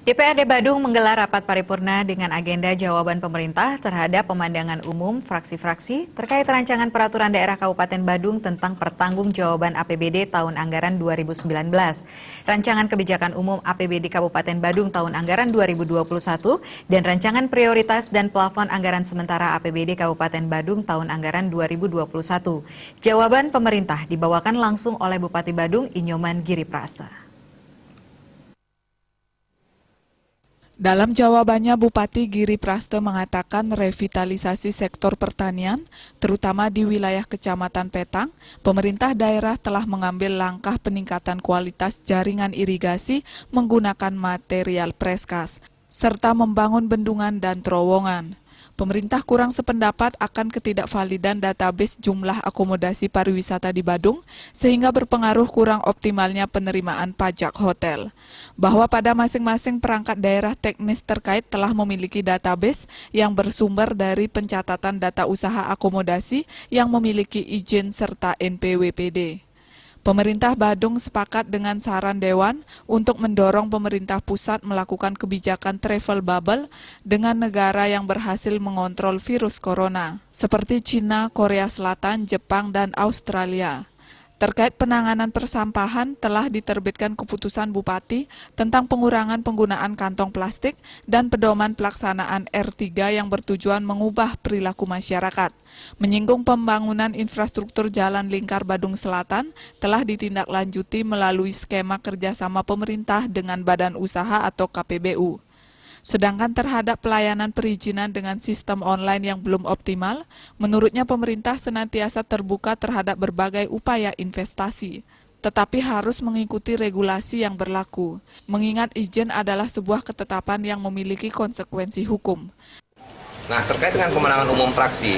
DPRD Badung menggelar rapat paripurna dengan agenda jawaban pemerintah terhadap pemandangan umum fraksi-fraksi terkait rancangan peraturan daerah Kabupaten Badung tentang pertanggungjawaban APBD tahun anggaran 2019. Rancangan kebijakan umum APBD Kabupaten Badung tahun anggaran 2021 dan rancangan prioritas dan plafon anggaran sementara APBD Kabupaten Badung tahun anggaran 2021. Jawaban pemerintah dibawakan langsung oleh Bupati Badung Inyoman Giriprasta. Dalam jawabannya, Bupati Giriprasta mengatakan revitalisasi sektor pertanian, terutama di wilayah Kecamatan Petang, pemerintah daerah telah mengambil langkah peningkatan kualitas jaringan irigasi menggunakan material preskas, serta membangun bendungan dan terowongan. Pemerintah kurang sependapat akan ketidakvalidan database jumlah akomodasi pariwisata di Badung, sehingga berpengaruh kurang optimalnya penerimaan pajak hotel. Bahwa pada masing-masing perangkat daerah teknis terkait telah memiliki database yang bersumber dari pencatatan data usaha akomodasi yang memiliki izin serta NPWPD. Pemerintah Badung sepakat dengan saran Dewan untuk mendorong pemerintah pusat melakukan kebijakan travel bubble dengan negara yang berhasil mengontrol virus corona, seperti Cina, Korea Selatan, Jepang, dan Australia. Terkait penanganan persampahan, telah diterbitkan keputusan Bupati tentang pengurangan penggunaan kantong plastik dan pedoman pelaksanaan R3 yang bertujuan mengubah perilaku masyarakat. Menyinggung pembangunan infrastruktur Jalan Lingkar Badung Selatan telah ditindaklanjuti melalui skema kerjasama pemerintah dengan Badan Usaha atau KPBU. Sedangkan terhadap pelayanan perizinan dengan sistem online yang belum optimal, menurutnya pemerintah senantiasa terbuka terhadap berbagai upaya investasi, tetapi harus mengikuti regulasi yang berlaku, mengingat izin adalah sebuah ketetapan yang memiliki konsekuensi hukum. Nah, terkait dengan pemenangan umum fraksi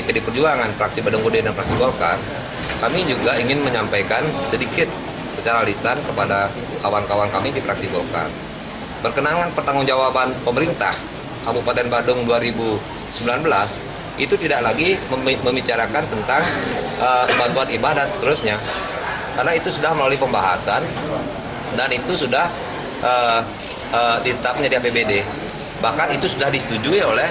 PD Perjuangan, fraksi Badung Gede, dan fraksi Golkar, kami juga ingin menyampaikan sedikit secara lisan kepada kawan-kawan kami di fraksi Golkar. Berkenaan pertanggungjawaban pemerintah Kabupaten Badung 2019 itu tidak lagi membicarakan tentang bantuan hibah dan seterusnya, karena itu sudah melalui pembahasan dan itu sudah ditetapkan di APBD, bahkan itu sudah disetujui oleh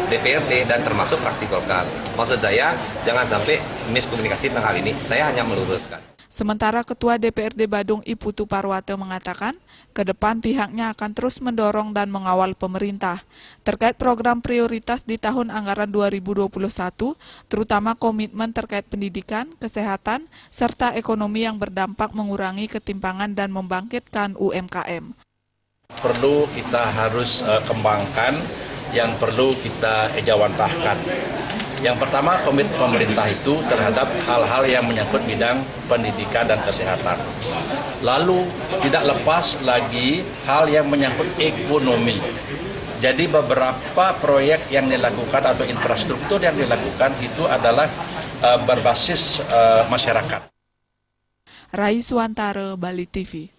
DPRD dan termasuk fraksi Golkar. Maksud saya jangan sampai miskomunikasi tentang hal ini, saya hanya meluruskan. Sementara Ketua DPRD Badung Iputu Parwate mengatakan, ke depan pihaknya akan terus mendorong dan mengawal pemerintah terkait program prioritas di tahun anggaran 2021, terutama komitmen terkait pendidikan, kesehatan, serta ekonomi yang berdampak mengurangi ketimpangan dan membangkitkan UMKM. Perlu kita harus kembangkan, yang perlu kita ejawantahkan. Yang pertama, komitmen pemerintah itu terhadap hal-hal yang menyangkut bidang pendidikan dan kesehatan. Lalu tidak lepas lagi hal yang menyangkut ekonomi. Jadi beberapa proyek yang dilakukan atau infrastruktur yang dilakukan itu adalah berbasis masyarakat. Rai Suwantara, Bali TV.